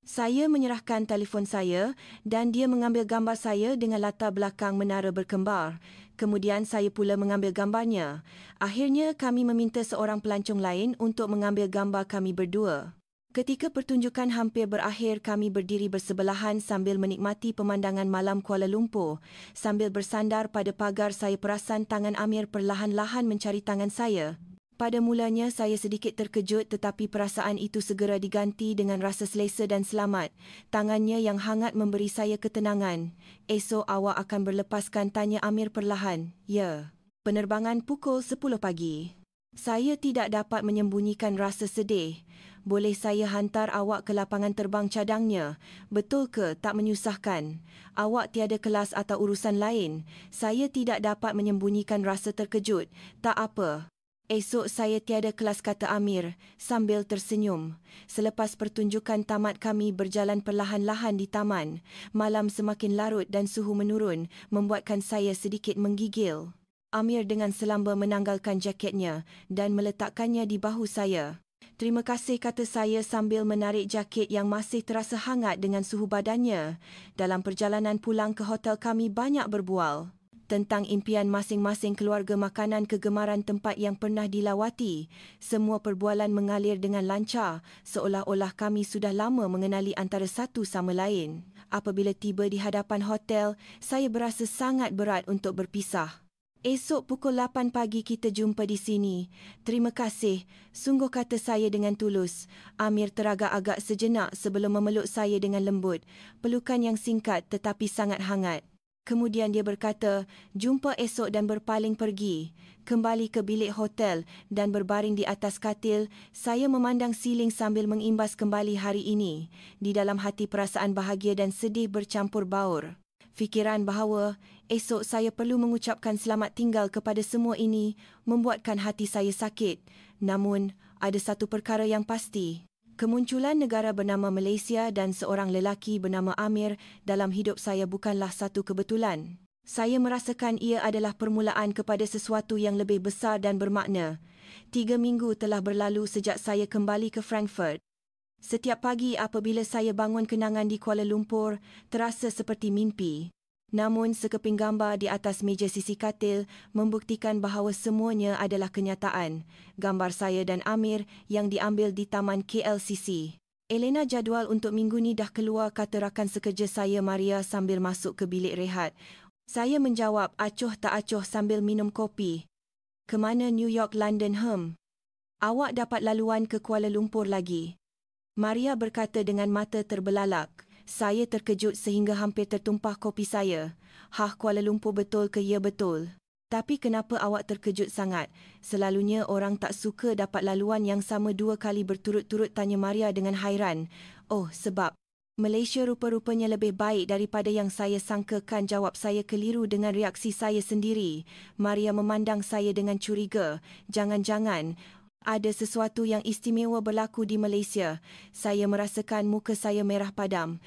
Saya menyerahkan telefon saya dan dia mengambil gambar saya dengan latar belakang menara berkembar. Kemudian saya pula mengambil gambarnya. Akhirnya kami meminta seorang pelancong lain untuk mengambil gambar kami berdua. Ketika pertunjukan hampir berakhir, kami berdiri bersebelahan sambil menikmati pemandangan malam Kuala Lumpur. Sambil bersandar pada pagar, saya perasan tangan Amir perlahan-lahan mencari tangan saya. Pada mulanya saya sedikit terkejut, tetapi perasaan itu segera diganti dengan rasa selesa dan selamat. Tangannya yang hangat memberi saya ketenangan. Esok awak akan berlepaskan, tanya Amir perlahan. Ya. Penerbangan pukul 10 pagi. Saya tidak dapat menyembunyikan rasa sedih. Boleh saya hantar awak ke lapangan terbang cadangnya? Betul ke? Tak menyusahkan. Awak tiada kelas atau urusan lain? Saya tidak dapat menyembunyikan rasa terkejut. Tak apa. Esok saya tiada kelas, kata Amir sambil tersenyum. Selepas pertunjukan tamat, kami berjalan perlahan-lahan di taman. Malam semakin larut dan suhu menurun, membuatkan saya sedikit menggigil. Amir dengan selamba menanggalkan jaketnya dan meletakkannya di bahu saya. Terima kasih, kata saya sambil menarik jaket yang masih terasa hangat dengan suhu badannya. Dalam perjalanan pulang ke hotel kami banyak berbual tentang impian masing-masing keluarga, makanan kegemaran, tempat yang pernah dilawati. Semua perbualan mengalir dengan lancar, seolah-olah kami sudah lama mengenali antara satu sama lain. Apabila tiba di hadapan hotel, saya berasa sangat berat untuk berpisah. Esok pukul 8 pagi kita jumpa di sini. Terima kasih. Sungguh kata saya dengan tulus. Amir teragak-agak sejenak sebelum memeluk saya dengan lembut. Pelukan yang singkat tetapi sangat hangat. Kemudian dia berkata, jumpa esok dan berpaling pergi. Kembali ke bilik hotel dan berbaring di atas katil, saya memandang siling sambil mengimbas kembali hari ini. Di dalam hati perasaan bahagia dan sedih bercampur baur. Fikiran bahawa esok saya perlu mengucapkan selamat tinggal kepada semua ini membuatkan hati saya sakit. Namun, ada satu perkara yang pasti. Kemunculan negara bernama Malaysia dan seorang lelaki bernama Amir dalam hidup saya bukanlah satu kebetulan. Saya merasakan ia adalah permulaan kepada sesuatu yang lebih besar dan bermakna. 3 minggu telah berlalu sejak saya kembali ke Frankfurt. Setiap pagi apabila saya bangun kenangan di Kuala Lumpur, terasa seperti mimpi. Namun sekeping gambar di atas meja sisi katil membuktikan bahawa semuanya adalah kenyataan. Gambar saya dan Amir yang diambil di Taman KLCC. Elena, jadual untuk minggu ni dah keluar, kata rakan sekerja saya Maria sambil masuk ke bilik rehat. Saya menjawab acuh tak acuh sambil minum kopi. Ke mana New York, London, Awak dapat laluan ke Kuala Lumpur lagi? Maria berkata dengan mata terbelalak. Saya terkejut sehingga hampir tertumpah kopi saya. Kuala Lumpur betul ke? Ya betul. Tapi kenapa awak terkejut sangat? Selalunya orang tak suka dapat laluan yang sama 2 kali berturut-turut, tanya Maria dengan hairan. Oh, sebab Malaysia rupa-rupanya lebih baik daripada yang saya sangkakan, jawab saya keliru dengan reaksi saya sendiri. Maria memandang saya dengan curiga. Jangan-jangan ada sesuatu yang istimewa berlaku di Malaysia. Saya merasakan muka saya merah padam.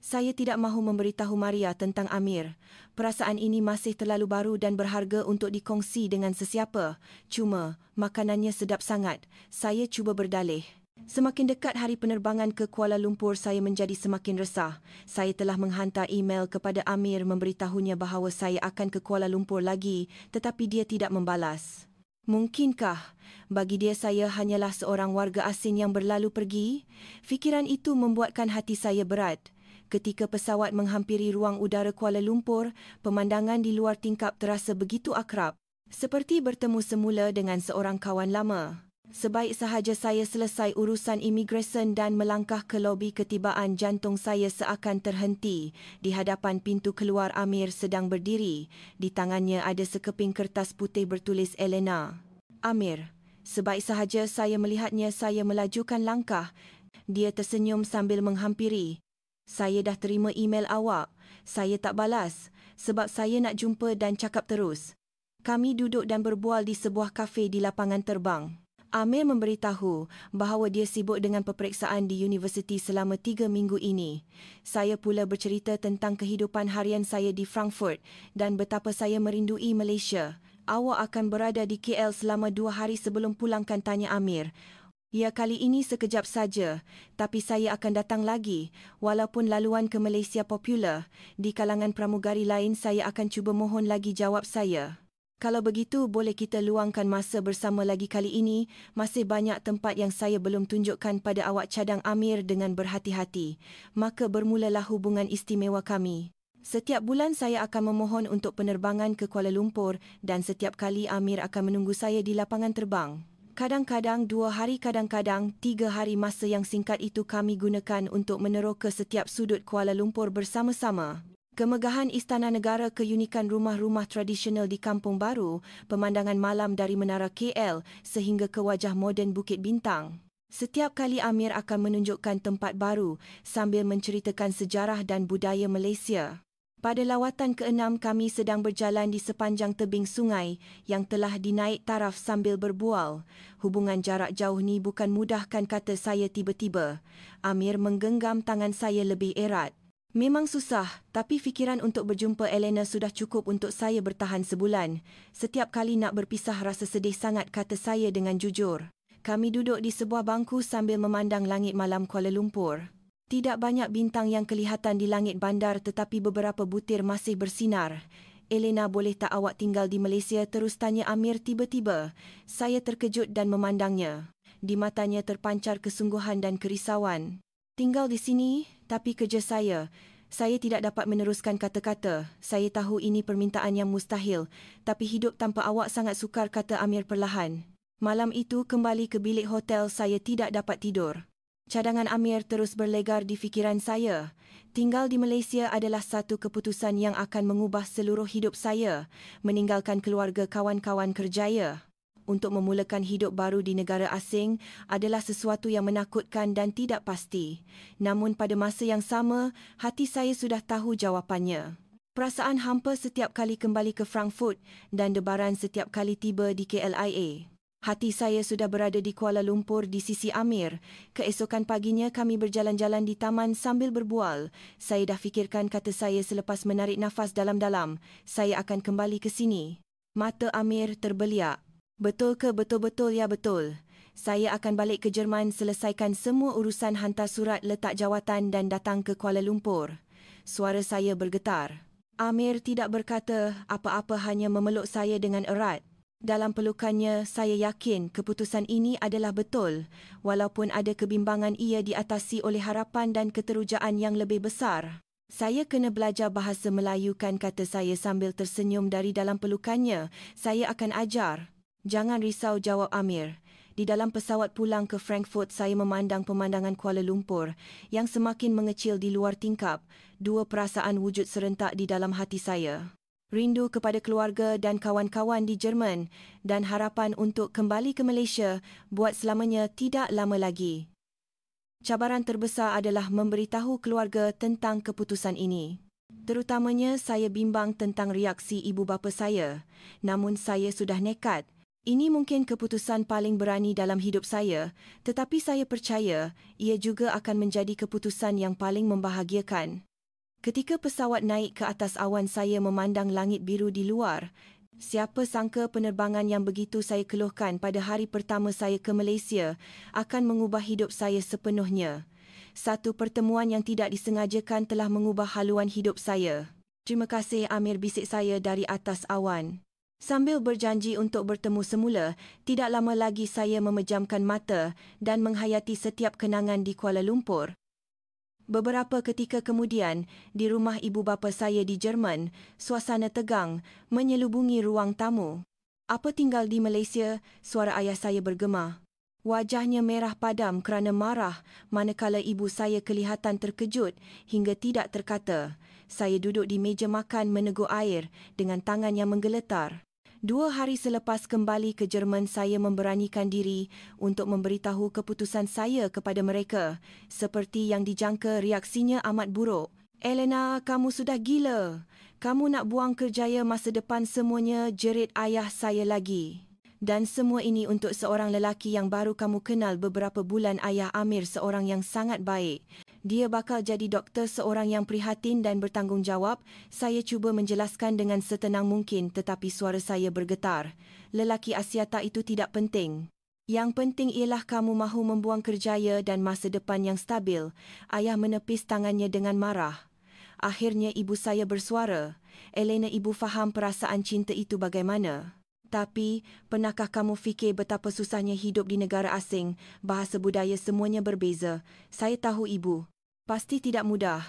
Saya tidak mahu memberitahu Maria tentang Amir. Perasaan ini masih terlalu baru dan berharga untuk dikongsi dengan sesiapa. Cuma, makanannya sedap sangat. Saya cuba berdalih. Semakin dekat hari penerbangan ke Kuala Lumpur, saya menjadi semakin resah. Saya telah menghantar email kepada Amir memberitahunya bahawa saya akan ke Kuala Lumpur lagi, tetapi dia tidak membalas. Mungkinkah bagi dia saya hanyalah seorang warga asing yang berlalu pergi? Fikiran itu membuatkan hati saya berat. Ketika pesawat menghampiri ruang udara Kuala Lumpur, pemandangan di luar tingkap terasa begitu akrab, seperti bertemu semula dengan seorang kawan lama. Sebaik sahaja saya selesai urusan imigresen dan melangkah ke lobi ketibaan, jantung saya seakan terhenti. Di hadapan pintu keluar, Amir sedang berdiri. Di tangannya ada sekeping kertas putih bertulis Elena. Amir. Sebaik sahaja saya melihatnya, saya melajukan langkah. Dia tersenyum sambil menghampiri. Saya dah terima email awak. Saya tak balas sebab saya nak jumpa dan cakap terus. Kami duduk dan berbual di sebuah kafe di lapangan terbang. Amir memberitahu bahawa dia sibuk dengan peperiksaan di universiti selama 3 minggu ini. Saya pula bercerita tentang kehidupan harian saya di Frankfurt dan betapa saya merindui Malaysia. Awak akan berada di KL selama 2 hari sebelum pulangkan, tanya Amir. Ya, kali ini sekejap saja, tapi saya akan datang lagi. Walaupun laluan ke Malaysia popular, di kalangan pramugari lain saya akan cuba mohon lagi, jawab saya. Kalau begitu, boleh kita luangkan masa bersama lagi. Kali ini, masih banyak tempat yang saya belum tunjukkan pada awak, cadang Amir dengan berhati-hati. Maka bermulalah hubungan istimewa kami. Setiap bulan saya akan memohon untuk penerbangan ke Kuala Lumpur dan setiap kali Amir akan menunggu saya di lapangan terbang. Kadang-kadang 2 hari, kadang-kadang 3 hari. Masa yang singkat itu kami gunakan untuk meneroka setiap sudut Kuala Lumpur bersama-sama. Kemegahan Istana Negara, keunikan rumah-rumah tradisional di Kampung Baru, pemandangan malam dari Menara KL sehingga ke wajah moden Bukit Bintang. Setiap kali Amir akan menunjukkan tempat baru sambil menceritakan sejarah dan budaya Malaysia. Pada lawatan ke-6 kami sedang berjalan di sepanjang tebing sungai yang telah dinaik taraf sambil berbual. Hubungan jarak jauh ni bukan mudahkan, kata saya tiba-tiba. Amir menggenggam tangan saya lebih erat. Memang susah, tapi fikiran untuk berjumpa Elena sudah cukup untuk saya bertahan sebulan. Setiap kali nak berpisah rasa sedih sangat, kata saya dengan jujur. Kami duduk di sebuah bangku sambil memandang langit malam Kuala Lumpur. Tidak banyak bintang yang kelihatan di langit bandar, tetapi beberapa butir masih bersinar. Elena, boleh tak awak tinggal di Malaysia? Terus tanya Amir tiba-tiba. Saya terkejut dan memandangnya. Di matanya terpancar kesungguhan dan kerisauan. Tinggal di sini, tapi kerja saya. Saya tidak dapat meneruskan kata-kata. Saya tahu ini permintaan yang mustahil, tapi hidup tanpa awak sangat sukar, kata Amir perlahan. Malam itu kembali ke bilik hotel, saya tidak dapat tidur. Cadangan Amir terus berlegar di fikiran saya. Tinggal di Malaysia adalah satu keputusan yang akan mengubah seluruh hidup saya, meninggalkan keluarga, kawan-kawan kerjaya. Untuk memulakan hidup baru di negara asing adalah sesuatu yang menakutkan dan tidak pasti. Namun pada masa yang sama, hati saya sudah tahu jawapannya. Perasaan hampa setiap kali kembali ke Frankfurt dan debaran setiap kali tiba di KLIA. Hati saya sudah berada di Kuala Lumpur di sisi Amir. Keesokan paginya kami berjalan-jalan di taman sambil berbual. Saya dah fikirkan, kata saya selepas menarik nafas dalam-dalam. Saya akan kembali ke sini. Mata Amir terbeliak. Betul ke? Betul-betul, ya betul. Saya akan balik ke Jerman, selesaikan semua urusan, hantar surat letak jawatan dan datang ke Kuala Lumpur. Suara saya bergetar. Amir tidak berkata apa-apa, hanya memeluk saya dengan erat. Dalam pelukannya, saya yakin keputusan ini adalah betul. Walaupun ada kebimbangan, ia diatasi oleh harapan dan keterujaan yang lebih besar. Saya kena belajar bahasa Melayu, kan, kata saya sambil tersenyum dari dalam pelukannya. Saya akan ajar. Jangan risau, jawab Amir. Di dalam pesawat pulang ke Frankfurt, saya memandang pemandangan Kuala Lumpur yang semakin mengecil di luar tingkap. Dua perasaan wujud serentak di dalam hati saya. Rindu kepada keluarga dan kawan-kawan di Jerman dan harapan untuk kembali ke Malaysia buat selamanya tidak lama lagi. Cabaran terbesar adalah memberitahu keluarga tentang keputusan ini. Terutamanya saya bimbang tentang reaksi ibu bapa saya. Namun saya sudah nekat. Ini mungkin keputusan paling berani dalam hidup saya, tetapi saya percaya ia juga akan menjadi keputusan yang paling membahagiakan. Ketika pesawat naik ke atas awan, saya memandang langit biru di luar. Siapa sangka penerbangan yang begitu saya keluhkan pada hari pertama saya ke Malaysia akan mengubah hidup saya sepenuhnya. Satu pertemuan yang tidak disengajakan telah mengubah haluan hidup saya. Terima kasih, Amir, bisik saya dari atas awan. Sambil berjanji untuk bertemu semula, tidak lama lagi saya memejamkan mata dan menghayati setiap kenangan di Kuala Lumpur. Beberapa ketika kemudian, di rumah ibu bapa saya di Jerman, suasana tegang menyelubungi ruang tamu. Apa tinggal di Malaysia? Suara ayah saya bergema. Wajahnya merah padam kerana marah, manakala ibu saya kelihatan terkejut hingga tidak terkata. Saya duduk di meja makan meneguk air dengan tangan yang menggeletar. 2 hari selepas kembali ke Jerman, saya memberanikan diri untuk memberitahu keputusan saya kepada mereka. Seperti yang dijangka, reaksinya amat buruk. Elena, kamu sudah gila. Kamu nak buang kerjaya, masa depan semuanya, jerit ayah saya lagi. Dan semua ini untuk seorang lelaki yang baru kamu kenal beberapa bulan. Ayah Amir seorang yang sangat baik. Dia bakal jadi doktor, seorang yang prihatin dan bertanggungjawab. Saya cuba menjelaskan dengan setenang mungkin, tetapi suara saya bergetar. Lelaki Asiata itu tidak penting. Yang penting ialah kamu mahu membuang kerjaya dan masa depan yang stabil. Ayah menepis tangannya dengan marah. Akhirnya ibu saya bersuara. Elena, ibu faham perasaan cinta itu bagaimana. Tapi, pernahkah kamu fikir betapa susahnya hidup di negara asing? Bahasa budaya semuanya berbeza. Saya tahu ibu. Pasti tidak mudah.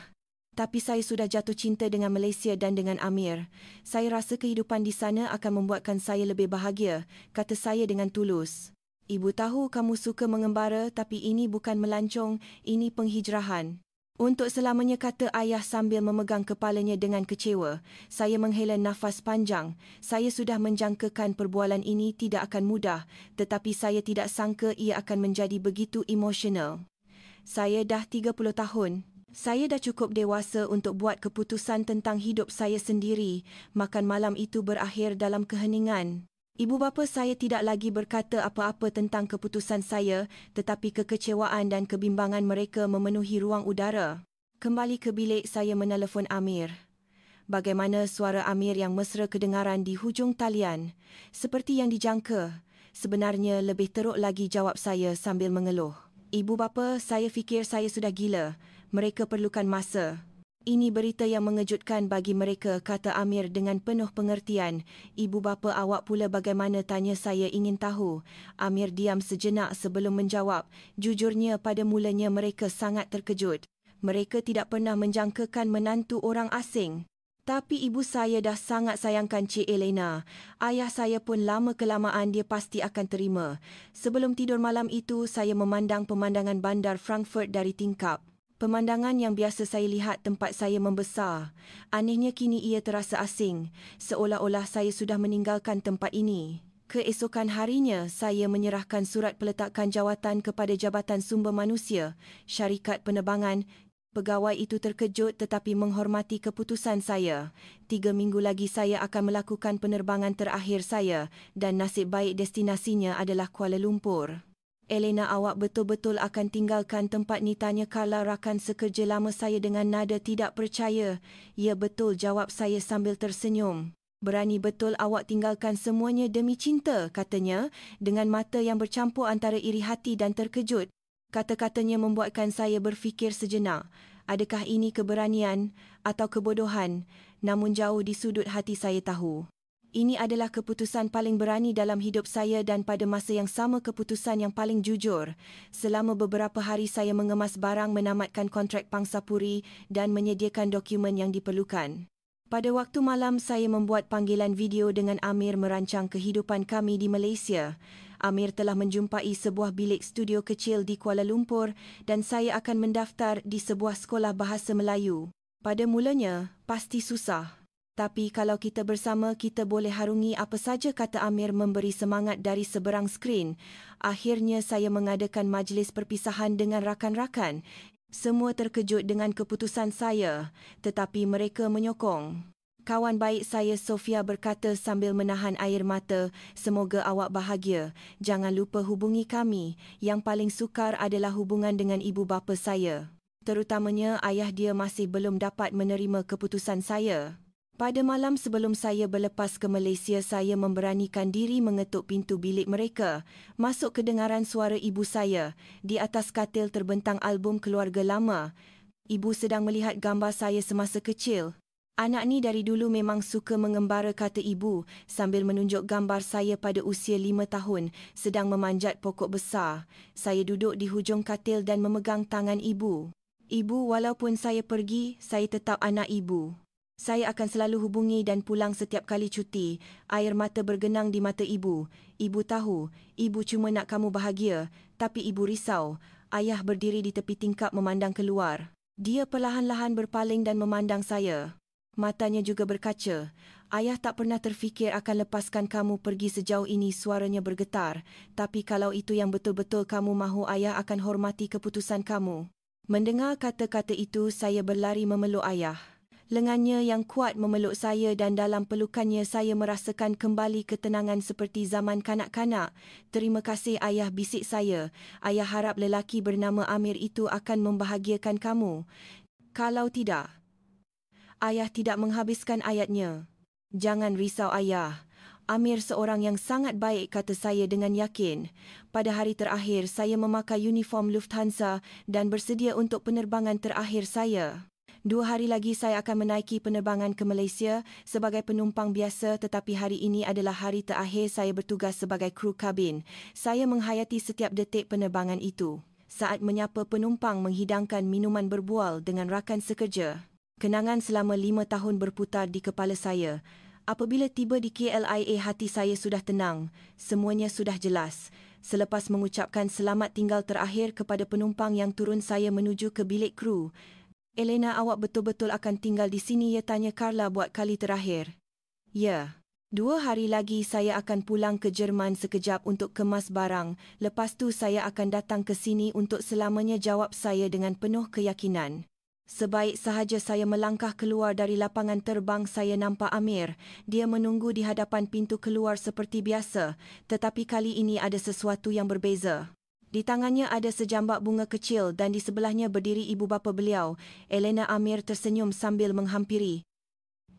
Tapi saya sudah jatuh cinta dengan Malaysia dan dengan Amir. Saya rasa kehidupan di sana akan membuatkan saya lebih bahagia, kata saya dengan tulus. Ibu tahu kamu suka mengembara, tapi ini bukan melancong, ini penghijrahan. Untuk selamanya, kata ayah sambil memegang kepalanya dengan kecewa. Saya menghela nafas panjang. Saya sudah menjangkakan perbualan ini tidak akan mudah, tetapi saya tidak sangka ia akan menjadi begitu emosional. Saya dah 30 tahun. Saya dah cukup dewasa untuk buat keputusan tentang hidup saya sendiri. Makan malam itu berakhir dalam keheningan. Ibu bapa saya tidak lagi berkata apa-apa tentang keputusan saya, tetapi kekecewaan dan kebimbangan mereka memenuhi ruang udara. Kembali ke bilik, saya menelefon Amir. Bagaimana? Suara Amir yang mesra kedengaran di hujung talian. Seperti yang dijangka. Sebenarnya lebih teruk lagi, jawab saya sambil mengeluh. Ibu bapa, saya fikir saya sudah gila. Mereka perlukan masa. Ini berita yang mengejutkan bagi mereka, kata Amir dengan penuh pengertian. Ibu bapa awak pula bagaimana? Tanya saya ingin tahu. Amir diam sejenak sebelum menjawab. Jujurnya pada mulanya mereka sangat terkejut. Mereka tidak pernah menjangkakan menantu orang asing. Tapi ibu saya dah sangat sayangkan Cik Elena. Ayah saya pun lama-kelamaan dia pasti akan terima. Sebelum tidur malam itu, saya memandang pemandangan bandar Frankfurt dari tingkap. Pemandangan yang biasa saya lihat tempat saya membesar. Anehnya kini ia terasa asing, seolah-olah saya sudah meninggalkan tempat ini. Keesokan harinya, saya menyerahkan surat peletakan jawatan kepada Jabatan Sumber Manusia, syarikat penerbangan. Pegawai itu terkejut tetapi menghormati keputusan saya. 3 minggu lagi saya akan melakukan penerbangan terakhir saya dan nasib baik destinasinya adalah Kuala Lumpur. Elena, awak betul-betul akan tinggalkan tempat ni? Tanya Carla, rakan sekerja lama saya dengan nada tidak percaya. Ya betul, jawab saya sambil tersenyum. Berani betul awak tinggalkan semuanya demi cinta, katanya dengan mata yang bercampur antara iri hati dan terkejut. Kata-katanya membuatkan saya berfikir sejenak. Adakah ini keberanian atau kebodohan? Namun jauh di sudut hati saya tahu. Ini adalah keputusan paling berani dalam hidup saya dan pada masa yang sama keputusan yang paling jujur. Selama beberapa hari saya mengemas barang, menamatkan kontrak pangsapuri dan menyediakan dokumen yang diperlukan. Pada waktu malam saya membuat panggilan video dengan Amir merancang kehidupan kami di Malaysia. Amir telah menjumpai sebuah bilik studio kecil di Kuala Lumpur dan saya akan mendaftar di sebuah sekolah bahasa Melayu. Pada mulanya, pasti susah. Tapi kalau kita bersama, kita boleh harungi apa saja, kata Amir memberi semangat dari seberang skrin. Akhirnya saya mengadakan majlis perpisahan dengan rakan-rakan. Semua terkejut dengan keputusan saya, tetapi mereka menyokong. Kawan baik saya Sofia berkata sambil menahan air mata, semoga awak bahagia. Jangan lupa hubungi kami. Yang paling sukar adalah hubungan dengan ibu bapa saya. Terutamanya ayah dia masih belum dapat menerima keputusan saya. Pada malam sebelum saya berlepas ke Malaysia, saya memberanikan diri mengetuk pintu bilik mereka. Masuk kedengaran suara ibu saya. Di atas katil terbentang album keluarga lama. Ibu sedang melihat gambar saya semasa kecil. Anak ni dari dulu memang suka mengembara, kata ibu sambil menunjuk gambar saya pada usia 5 tahun sedang memanjat pokok besar. Saya duduk di hujung katil dan memegang tangan ibu. Ibu, walaupun saya pergi, saya tetap anak ibu. Saya akan selalu hubungi dan pulang setiap kali cuti. Air mata bergenang di mata ibu. Ibu tahu, ibu cuma nak kamu bahagia, tapi ibu risau. Ayah berdiri di tepi tingkap memandang keluar. Dia perlahan-lahan berpaling dan memandang saya. Matanya juga berkaca. Ayah tak pernah terfikir akan lepaskan kamu pergi sejauh ini, suaranya bergetar. Tapi kalau itu yang betul-betul kamu mahu, ayah akan hormati keputusan kamu. Mendengar kata-kata itu, saya berlari memeluk ayah. Lengannya yang kuat memeluk saya dan dalam pelukannya saya merasakan kembali ketenangan seperti zaman kanak-kanak. Terima kasih ayah, bisik saya. Ayah harap lelaki bernama Amir itu akan membahagiakan kamu. Kalau tidak... Ayah tidak menghabiskan ayatnya. Jangan risau ayah. Amir seorang yang sangat baik, kata saya dengan yakin. Pada hari terakhir, saya memakai uniform Lufthansa dan bersedia untuk penerbangan terakhir saya. 2 hari lagi saya akan menaiki penerbangan ke Malaysia sebagai penumpang biasa, tetapi hari ini adalah hari terakhir saya bertugas sebagai kru kabin. Saya menghayati setiap detik penerbangan itu. Saat menyapa penumpang, menghidangkan minuman, berbual dengan rakan sekerja. Kenangan selama 5 tahun berputar di kepala saya. Apabila tiba di KLIA, hati saya sudah tenang. Semuanya sudah jelas. Selepas mengucapkan selamat tinggal terakhir kepada penumpang yang turun, saya menuju ke bilik kru. Elena, awak betul-betul akan tinggal di sini, ya, tanya Carla buat kali terakhir. Ya. 2 hari lagi saya akan pulang ke Jerman sekejap untuk kemas barang. Lepas tu saya akan datang ke sini untuk selamanya, jawab saya dengan penuh keyakinan. Sebaik sahaja saya melangkah keluar dari lapangan terbang, saya nampak Amir. Dia menunggu di hadapan pintu keluar seperti biasa, tetapi kali ini ada sesuatu yang berbeza. Di tangannya ada sejambak bunga kecil dan di sebelahnya berdiri ibu bapa beliau. Elena. Amir tersenyum sambil menghampiri.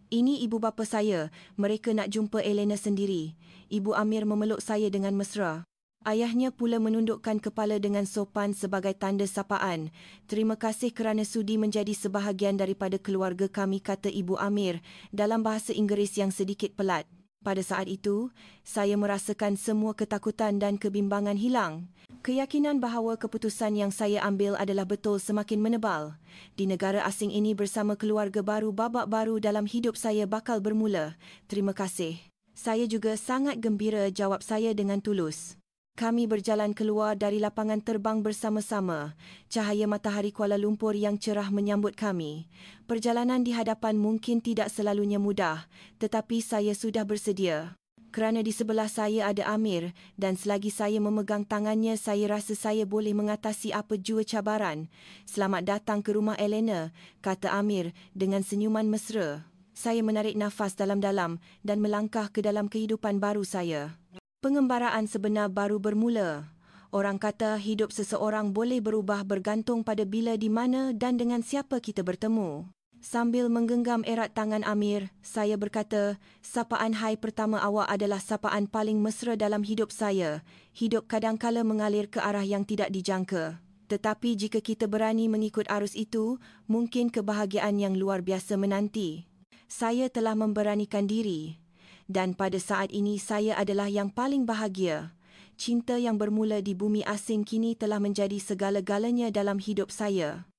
Ini ibu bapa saya, mereka nak jumpa Elena sendiri. Ibu Amir memeluk saya dengan mesra. Ayahnya pula menundukkan kepala dengan sopan sebagai tanda sapaan. Terima kasih kerana sudi menjadi sebahagian daripada keluarga kami, kata ibu Amir dalam bahasa Inggeris yang sedikit pelat. Pada saat itu, saya merasakan semua ketakutan dan kebimbangan hilang. Keyakinan bahawa keputusan yang saya ambil adalah betul semakin menebal. Di negara asing ini bersama keluarga baru, babak baru dalam hidup saya bakal bermula. Terima kasih. Saya juga sangat gembira, jawab saya dengan tulus. Kami berjalan keluar dari lapangan terbang bersama-sama. Cahaya matahari Kuala Lumpur yang cerah menyambut kami. Perjalanan di hadapan mungkin tidak selalunya mudah, tetapi saya sudah bersedia. Kerana di sebelah saya ada Amir dan selagi saya memegang tangannya, saya rasa saya boleh mengatasi apa jua cabaran. Selamat datang ke rumah Elena, kata Amir dengan senyuman mesra. Saya menarik nafas dalam-dalam dan melangkah ke dalam kehidupan baru saya. Pengembaraan sebenar baru bermula. Orang kata hidup seseorang boleh berubah bergantung pada bila, di mana dan dengan siapa kita bertemu. Sambil menggenggam erat tangan Amir, saya berkata, sapaan hai pertama awak adalah sapaan paling mesra dalam hidup saya. Hidup kadangkala mengalir ke arah yang tidak dijangka. Tetapi jika kita berani mengikut arus itu, mungkin kebahagiaan yang luar biasa menanti. Saya telah memberanikan diri. Dan pada saat ini saya adalah yang paling bahagia. Cinta yang bermula di bumi asing kini telah menjadi segala-galanya dalam hidup saya.